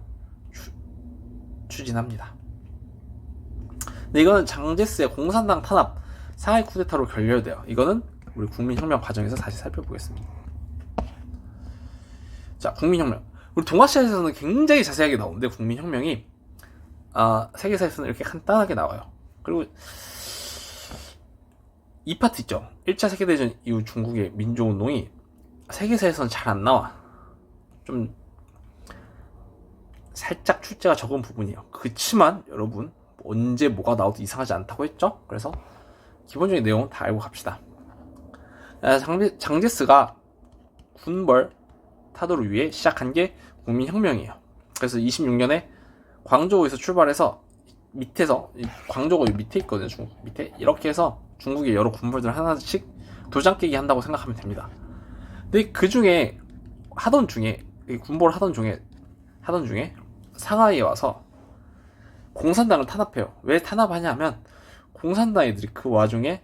추진합니다. 근데 이거는 장제스의 공산당 탄압, 상하이 쿠데타로 결렬돼요. 이거는 우리 국민혁명 과정에서 다시 살펴보겠습니다. 자, 국민혁명. 우리 동아시아에서는 굉장히 자세하게 나오는데 국민혁명이 세계사에서는 이렇게 간단하게 나와요. 그리고 이 파트 있죠. 1차 세계대전 이후 중국의 민족운동이 세계사에서는 잘 안 나와. 좀 살짝 출제가 적은 부분이에요. 그치만 여러분 언제 뭐가 나와도 이상하지 않다고 했죠? 그래서 기본적인 내용 다 알고 갑시다. 장제스가 군벌 타도를 위해 시작한 게 국민혁명이에요. 그래서 26년에 광저우에서 출발해서 밑에서, 광저우가 밑에 있거든요. 중국 밑에. 이렇게 해서 중국의 여러 군벌들 하나씩 도장 깨기 한다고 생각하면 됩니다. 근데 그 중에 군벌 하던 중에 상하이에 와서 공산당을 탄압해요. 왜 탄압하냐면 공산당 애들이 그 와중에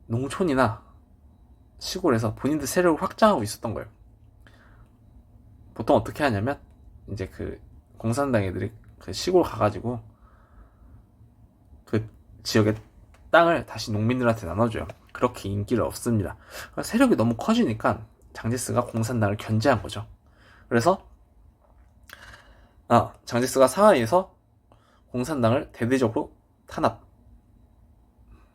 농촌이나 시골에서 본인들 세력을 확장하고 있었던 거예요. 보통 어떻게 하냐면 이제 그 공산당 애들이 그 시골 가가지고 그 지역의 땅을 다시 농민들한테 나눠줘요. 그렇게 인기를 얻습니다. 세력이 너무 커지니까 장제스가 공산당을 견제한 거죠. 그래서 장제스가 상하이에서 공산당을 대대적으로 탄압.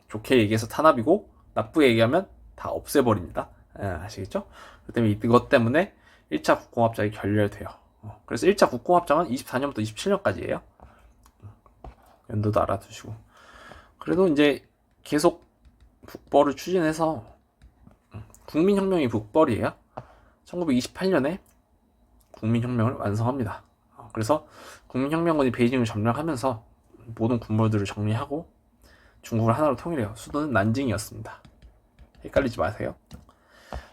좋게 얘기해서 탄압이고 나쁘게 얘기하면 다 없애버립니다. 아시겠죠? 이것 때문에 1차 국공합작이 결렬돼요. 그래서 1차 국공합작은 24년부터 27년까지예요. 연도도 알아두시고. 그래도 이제 계속 북벌을 추진해서 국민혁명이 북벌이에요. 1928년에 국민혁명을 완성합니다. 그래서 국민혁명군이 베이징을 점령하면서 모든 군벌들을 정리하고 중국을 하나로 통일해요. 수도는 난징이었습니다. 헷갈리지 마세요.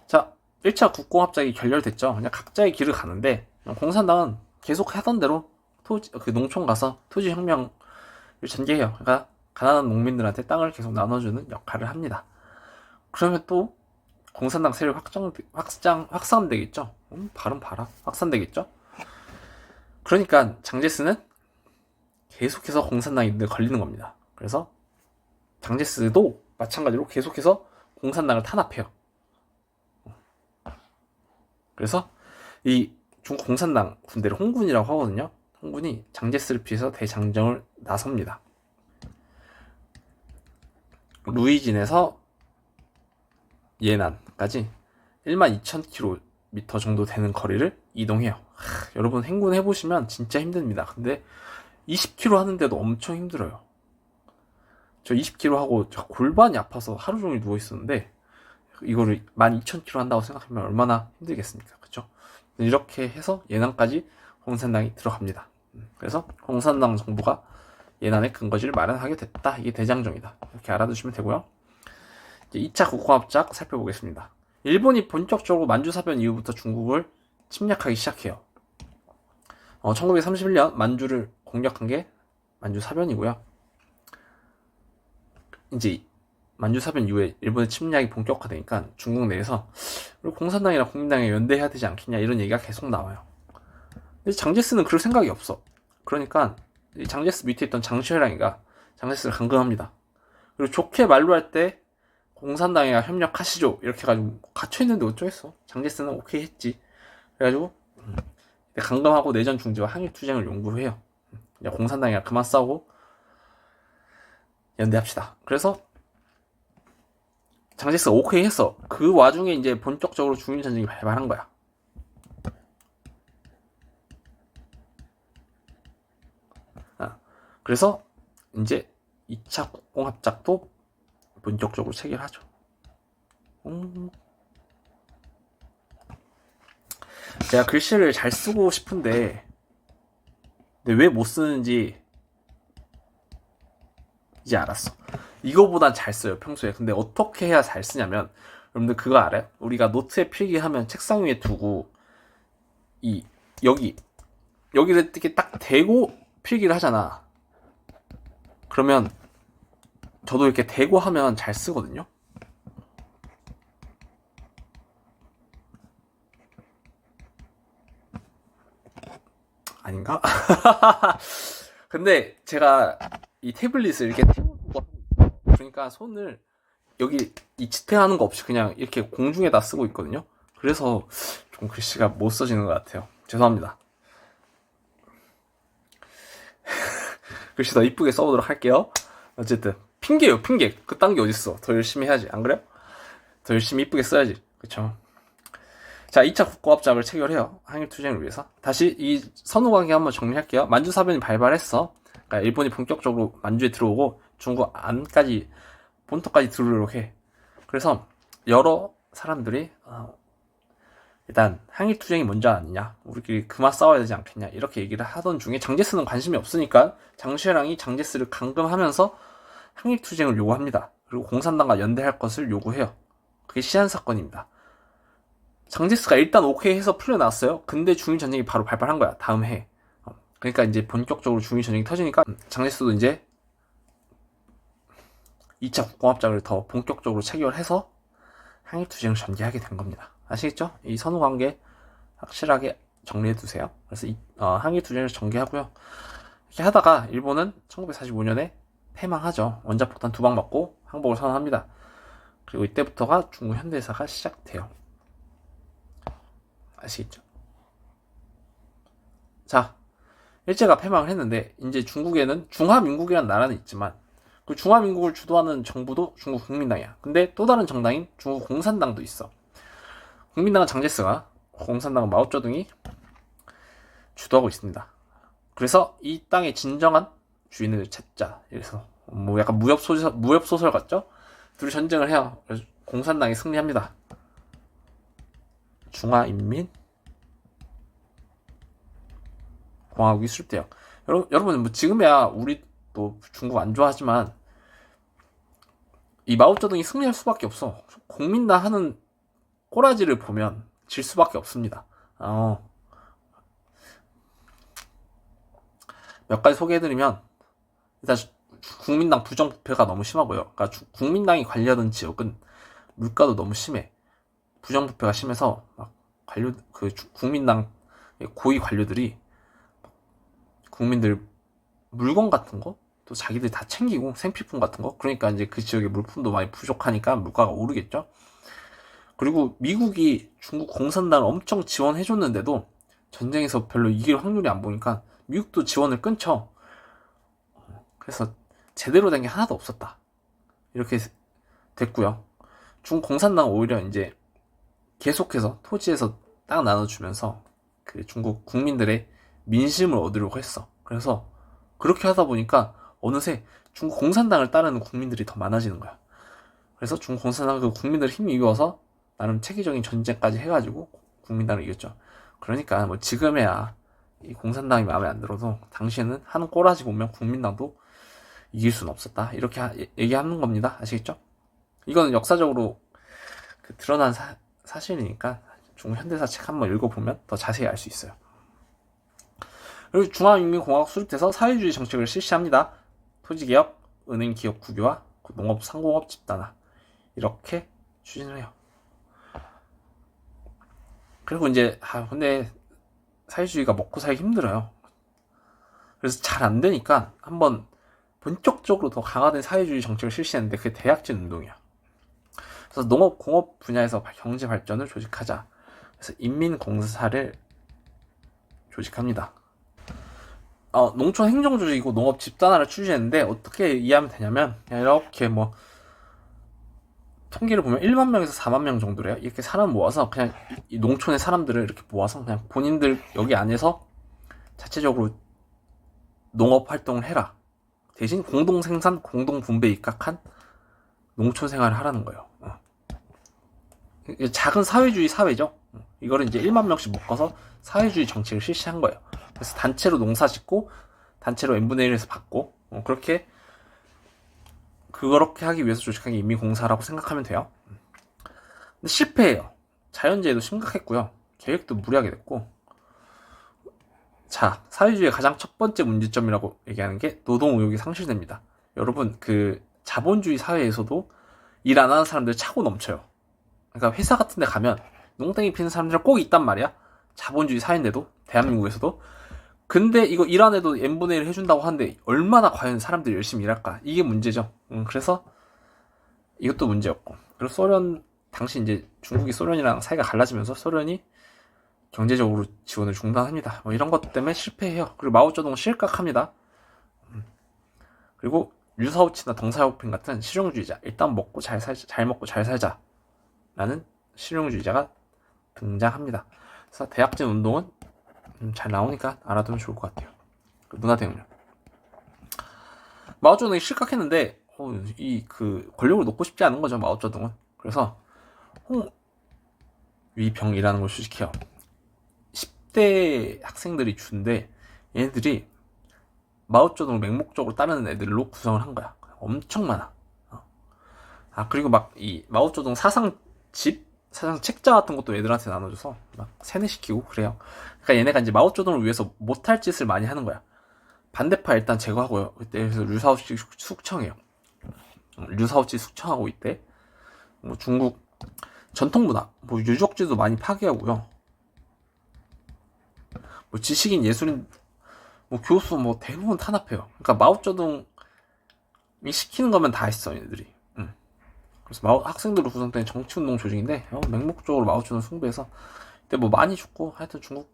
자, 1차 국공합작이 결렬됐죠. 그냥 각자의 길을 가는데 공산당은 계속 하던 대로 그 농촌 가서 토지혁명을 전개해요. 그러니까 가난한 농민들한테 땅을 계속 나눠주는 역할을 합니다. 그러면 또 공산당 세력 확산되겠죠. 발음 봐라. 확산되겠죠. 그러니까 장제스는 계속해서 공산당이 늘 걸리는 겁니다. 그래서 장제스도 마찬가지로 계속해서 공산당을 탄압해요. 그래서 이 중국 공산당 군대를 홍군이라고 하거든요. 홍군이 장제스를 피해서 대장정을 나섭니다. 루이진에서 예난까지 12,000km 정도 되는 거리를 이동해요. 여러분 행군 해보시면 진짜 힘듭니다. 근데 20km 하는데도 엄청 힘들어요. 저 20km 하고 저 골반이 아파서 하루 종일 누워있었는데 이거를 12,000km 한다고 생각하면 얼마나 힘들겠습니까? 그쵸? 이렇게 해서 예난까지 공산당이 들어갑니다. 그래서 공산당 정부가 예난의 근거지를 마련하게 됐다. 이게 대장정이다. 이렇게 알아두시면 되고요. 이제 2차 국공합작 살펴보겠습니다. 일본이 본격적으로 만주사변 이후부터 중국을 침략하기 시작해요. 1931년 만주를 공격한 게 만주사변이고요. 이제 만주사변 이후에 일본의 침략이 본격화되니까 중국 내에서 공산당이랑 국민당이 연대해야 되지 않겠냐 이런 얘기가 계속 나와요. 근데 장제스는 그럴 생각이 없어. 그러니까 장제스 밑에 있던 장시회랑이가 장제스를 감금합니다. 그리고 좋게 말로 할 때 공산당이랑 협력하시죠 이렇게 해가지고 갇혀있는데 어쩌겠어. 장제스는 오케이 했지. 그래가지고 감금하고 내전 중지와 항일 투쟁을 용구해요. 공산당이랑 그만 싸우고 연대합시다. 그래서 장제스가 오케이 했어. 그 와중에 이제 본격적으로 중일전쟁이 발발한 거야. 그래서 이제 2차 국공합작도 본격적으로 체결하죠. 제가 글씨를 잘 쓰고 싶은데 왜 못 쓰는지 이제 알았어. 이거보단 잘 써요 평소에. 근데 어떻게 해야 잘 쓰냐면 여러분들 그거 알아요? 우리가 노트에 필기하면 책상 위에 두고 여기를 이렇게 딱 대고 필기를 하잖아. 그러면 저도 이렇게 대고 하면 잘 쓰거든요. 아닌가? 근데 제가 이 태블릿을 이렇게 태우고 하고 있어요. 그러니까 손을 여기 이 지탱하는 거 없이 그냥 이렇게 공중에다 쓰고 있거든요. 그래서 좀 글씨가 못 써지는 것 같아요. 죄송합니다. 글씨 더 이쁘게 써보도록 할게요. 어쨌든 핑계요 핑계. 그딴 게 어딨어. 더 열심히 해야지. 안 그래요? 더 열심히 이쁘게 써야지. 그쵸? 자, 2차 국고합작을 체결해요. 항일 투쟁을 위해서. 다시 이 선후관계 한번 정리할게요. 만주 사변이 발발했어. 그러니까 일본이 본격적으로 만주에 들어오고 중국 안까지 본토까지 들어오려고 해. 그래서 여러 사람들이 일단 항일 투쟁이 먼저 아니냐, 우리끼리 그만 싸워야 되지 않겠냐, 이렇게 얘기를 하던 중에 장제스는 관심이 없으니까 장쉐랑이 장제스를 감금하면서 항일 투쟁을 요구합니다. 그리고 공산당과 연대할 것을 요구해요. 그게 시안 사건입니다. 장제스가 일단 오케이 해서 풀려났어요. 근데 중일 전쟁이 바로 발발한 거야, 다음 해. 그러니까 이제 본격적으로 중일 전쟁이 터지니까 장제스도 이제 2차 국공합작을 더 본격적으로 체결해서 항일 투쟁을 전개하게 된 겁니다. 아시겠죠? 이 선후관계 확실하게 정리해 두세요. 그래서 항일 투쟁을 전개하고요. 이렇게 하다가 일본은 1945년에 패망하죠. 원자폭탄 2방 맞고 항복을 선언합니다. 그리고 이때부터가 중국 현대사가 시작돼요. 아시겠죠? 자, 일제가 패망을 했는데 이제 중국에는 중화민국이라는 나라는 있지만 그 중화민국을 주도하는 정부도 중국 국민당이야. 근데 또 다른 정당인 중국 공산당도 있어. 국민당은 장제스가, 공산당은 마오쩌둥이 주도하고 있습니다. 그래서 이 땅의 진정한 주인을 찾자. 그래서 뭐 약간 무협 소설 같죠? 둘이 전쟁을 해요. 그래서 공산당이 승리합니다. 중화인민 공화국이 수립돼요. 여러분 뭐 지금이야 우리 또 중국 안 좋아하지만 이 마오쩌둥이 승리할 수밖에 없어. 국민당 하는 꼬라지를 보면 질 수밖에 없습니다. 몇 가지 소개해드리면, 일단 국민당 부정부패가 너무 심하고요. 그러니까 국민당이 관리하던 지역은 물가도 너무 심해. 부정부패가 심해서 막 국민당 고위 관료들이 국민들 물건 같은 거 또 자기들 다 챙기고, 생필품 같은 거, 그러니까 이제 그 지역에 물품도 많이 부족하니까 물가가 오르겠죠. 그리고 미국이 중국 공산당을 엄청 지원해줬는데도 전쟁에서 별로 이길 확률이 안 보니까 미국도 지원을 끊죠. 그래서 제대로 된 게 하나도 없었다. 이렇게 됐고요. 중국 공산당은 오히려 이제 계속해서 토지에서 땅 나눠주면서 그 중국 국민들의 민심을 얻으려고 했어. 그래서 그렇게 하다 보니까 어느새 중국 공산당을 따르는 국민들이 더 많아지는 거야. 그래서 중국 공산당은 그 국민들의 힘이 이어서 나름 체계적인 전쟁까지 해가지고 국민당을 이겼죠. 그러니까 뭐 지금에야 이 공산당이 마음에 안 들어도 당시에는 하는 꼬라지 보면 국민당도 이길 수는 없었다. 이렇게 얘기하는 겁니다. 아시겠죠? 이거는 역사적으로 드러난 사실이니까 중국 현대사 책 한번 읽어보면 더 자세히 알 수 있어요. 그리고 중화인민공화국 수립돼서 사회주의 정책을 실시합니다. 토지개혁, 은행기업 국유화, 농업 상공업 집단화, 이렇게 추진을 해요. 그리고 이제 근데 사회주의가 먹고 살기 힘들어요. 그래서 잘 안 되니까 한번 본격적으로 더 강화된 사회주의 정책을 실시했는데 그게 대약진 운동이야. 그래서 농업, 공업 분야에서 경제 발전을 조직하자. 그래서 인민공사를 조직합니다. 농촌 행정조직이고 농업 집단화를 추진했는데 어떻게 이해하면 되냐면 그냥 이렇게 뭐 통계를 보면 1만 명에서 4만 명 정도래요. 이렇게 사람 모아서 그냥 이 농촌의 사람들을 이렇게 모아서 그냥 본인들 여기 안에서 자체적으로 농업 활동을 해라. 대신 공동 생산, 공동 분배에 입각한 농촌 생활을 하라는 거예요. 작은 사회주의 사회죠. 이거를 이제 1만 명씩 묶어서 사회주의 정책을 실시한 거예요. 그래서 단체로 농사 짓고 단체로 n분의 1에서 받고 그렇게 하기 위해서 조직한 게 인민공사라고 생각하면 돼요. 근데 실패해요. 자연재해도 심각했고요. 계획도 무리하게 됐고. 자, 사회주의의 가장 첫 번째 문제점이라고 얘기하는 게 노동 의욕이 상실됩니다. 여러분, 자본주의 사회에서도 일 안 하는 사람들 차고 넘쳐요. 그러니까 회사 같은 데 가면 농땡이 피는 사람들 꼭 있단 말이야. 자본주의 사회인데도, 대한민국에서도. 근데 이거 일 안 해도 n분의 1 해준다고 하는데 얼마나 과연 사람들이 열심히 일할까? 이게 문제죠. 그래서 이것도 문제였고. 그리고 당시 이제 중국이 소련이랑 사이가 갈라지면서 소련이 경제적으로 지원을 중단합니다. 뭐 이런 것 때문에 실패해요. 그리고 마오쩌둥은 실각합니다. 그리고 류사오치나 덩사오핑 같은 실용주의자, 일단 먹고 잘 먹고 잘 살자 라는 실용주의자가 등장합니다. 그래서 대약진 운동은 잘 나오니까 알아두면 좋을 것 같아요. 문화대혁명. 마오쩌둥이 실각했는데 이 권력을 놓고 싶지 않은 거죠, 마오쩌둥은. 그래서 홍위병이라는 걸 수식해요. 10대 학생들이 준데 얘네들이 마오쩌둥을 맹목적으로 따르는 애들로 구성을 한 거야. 엄청 많아. 그리고 막 이 마오쩌둥 사상집, 사상 책자 같은 것도 애들한테 나눠줘서 막 세뇌시키고 그래요. 그러니까 얘네가 이제 마오쩌둥을 위해서 못할 짓을 많이 하는 거야. 반대파 일단 제거하고요. 그래서 류사오치 숙청해요. 류사오치 숙청하고 있대. 뭐 중국 전통문화, 뭐 유적지도 많이 파괴하고요. 뭐 지식인, 예술인, 뭐 교수 뭐 대부분 탄압해요. 그러니까 마오쩌둥이 시키는 거면 다 했어 얘네들이. 그래서 학생들로 구성된 정치운동 조직인데 맹목적으로 마오쩌둥 숭배해서 그때 뭐 많이 죽고 하여튼 중국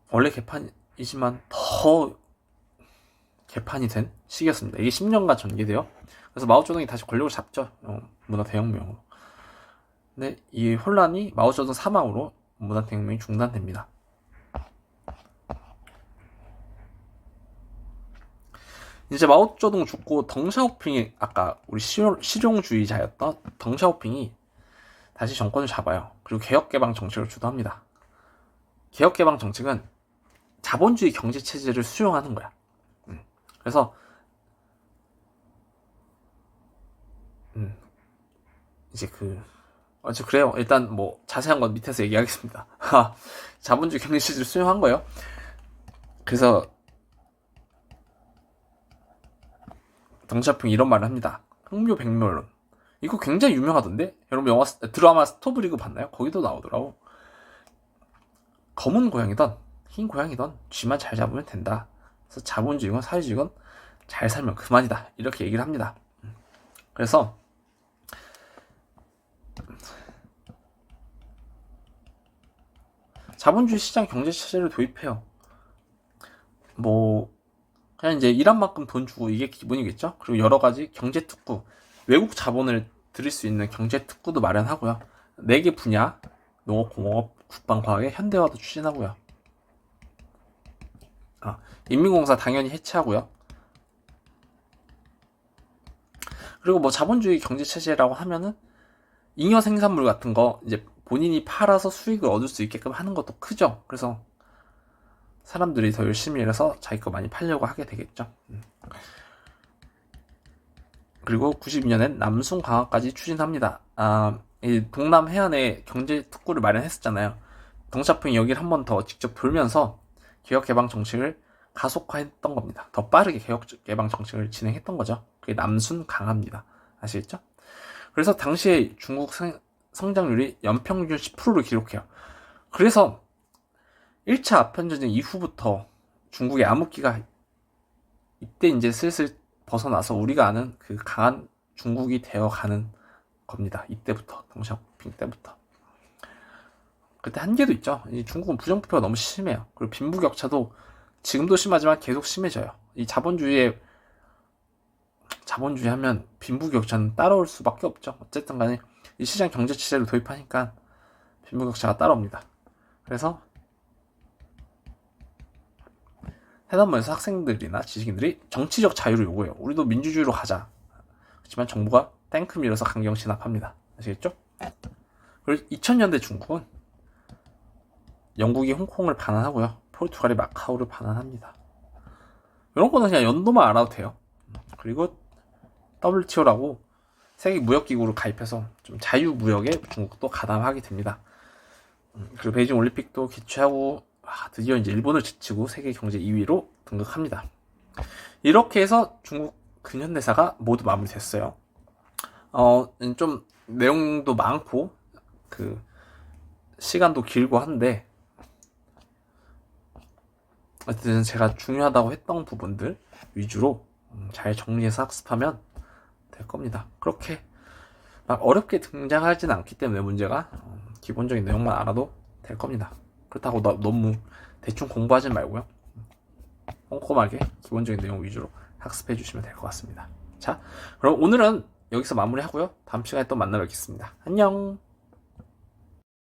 원래 개판이지만 더 개판이 된 시기였습니다. 이게 10년간 전개돼요. 그래서 마오쩌둥이 다시 권력을 잡죠. 문화 대혁명으로. 근데 이 혼란이 마오쩌둥 사망으로 문화 대혁명이 중단됩니다. 이제 마오쩌둥 죽고 덩샤오핑이 아까 우리 실용주의자였던 덩샤오핑이 다시 정권을 잡아요. 그리고 개혁개방 정책을 주도합니다. 개혁개방 정책은 자본주의 경제체제를 수용하는 거야. 그래서 이제 그래요. 일단 뭐 자세한 건 밑에서 얘기하겠습니다. 자본주의 경제체제를 수용한 거예요. 그래서 덩샤오핑이 이런 말을 합니다. 흥묘백묘론. 이거 굉장히 유명하던데? 여러분 드라마 스토브리그 봤나요? 거기도 나오더라고. 검은 고양이든 흰 고양이든 쥐만 잘 잡으면 된다. 그래서 자본주의건 사회주의건 잘 살면 그만이다. 이렇게 얘기를 합니다. 그래서 자본주의 시장 경제 체제를 도입해요. 뭐 그냥 이제 일한 만큼 돈 주고 이게 기본이겠죠. 그리고 여러 가지 경제 특구, 외국 자본을 들일 수 있는 경제 특구도 마련하고요. 4개 분야, 농업, 공업, 국방, 과학의 현대화도 추진하고요. 인민공사 당연히 해체하고요. 그리고 뭐 자본주의 경제 체제라고 하면은 잉여 생산물 같은 거 이제 본인이 팔아서 수익을 얻을 수 있게끔 하는 것도 크죠. 그래서 사람들이 더 열심히 일해서 자기 거 많이 팔려고 하게 되겠죠. 그리고 92년엔 남순 강화까지 추진합니다. 이 동남 해안에 경제 특구를 마련했었잖아요. 덩샤오핑이 여기를 한 번 더 직접 돌면서 개혁 개방 정책을 가속화했던 겁니다. 더 빠르게 개혁 개방 정책을 진행했던 거죠. 그게 남순 강화입니다. 아시겠죠? 그래서 당시에 중국 성장률이 연평균 10%를 기록해요. 그래서 1차 아편전쟁 이후부터 중국의 암흑기가 이때 이제 슬슬 벗어나서 우리가 아는 그 강한 중국이 되어가는 겁니다. 이때부터, 덩샤오핑 때부터. 그때 한계도 있죠. 이 중국은 부정부패가 너무 심해요. 그리고 빈부격차도 지금도 심하지만 계속 심해져요. 이 자본주의 하면 빈부격차는 따라올 수밖에 없죠. 어쨌든 간에 이 시장 경제 체제를 도입하니까 빈부격차가 따라옵니다. 그래서 해남문에서 학생들이나 지식인들이 정치적 자유를 요구해요. 우리도 민주주의로 가자. 그렇지만 정부가 탱크 밀어서 강경 진압합니다. 아시겠죠? 그리고 2000년대 중국은 영국이 홍콩을 반환하고요. 포르투갈이 마카오를 반환합니다. 이런 거는 그냥 연도만 알아도 돼요. 그리고 WTO라고 세계 무역기구로 가입해서 좀 자유무역에 중국도 가담하게 됩니다. 그리고 베이징 올림픽도 개최하고 드디어 이제 일본을 제치고 세계 경제 2위로 등극합니다. 이렇게 해서 중국 근현대사가 모두 마무리됐어요. 좀 내용도 많고 시간도 길고 한데 어쨌든 제가 중요하다고 했던 부분들 위주로 잘 정리해서 학습하면 될 겁니다. 그렇게 막 어렵게 등장하진 않기 때문에 문제가 기본적인 내용만 알아도 될 겁니다. 그렇다고 너무 대충 공부하지 말고요. 꼼꼼하게 기본적인 내용 위주로 학습해 주시면 될 것 같습니다. 자, 그럼 오늘은 여기서 마무리하고요. 다음 시간에 또 만나 뵙겠습니다. 안녕.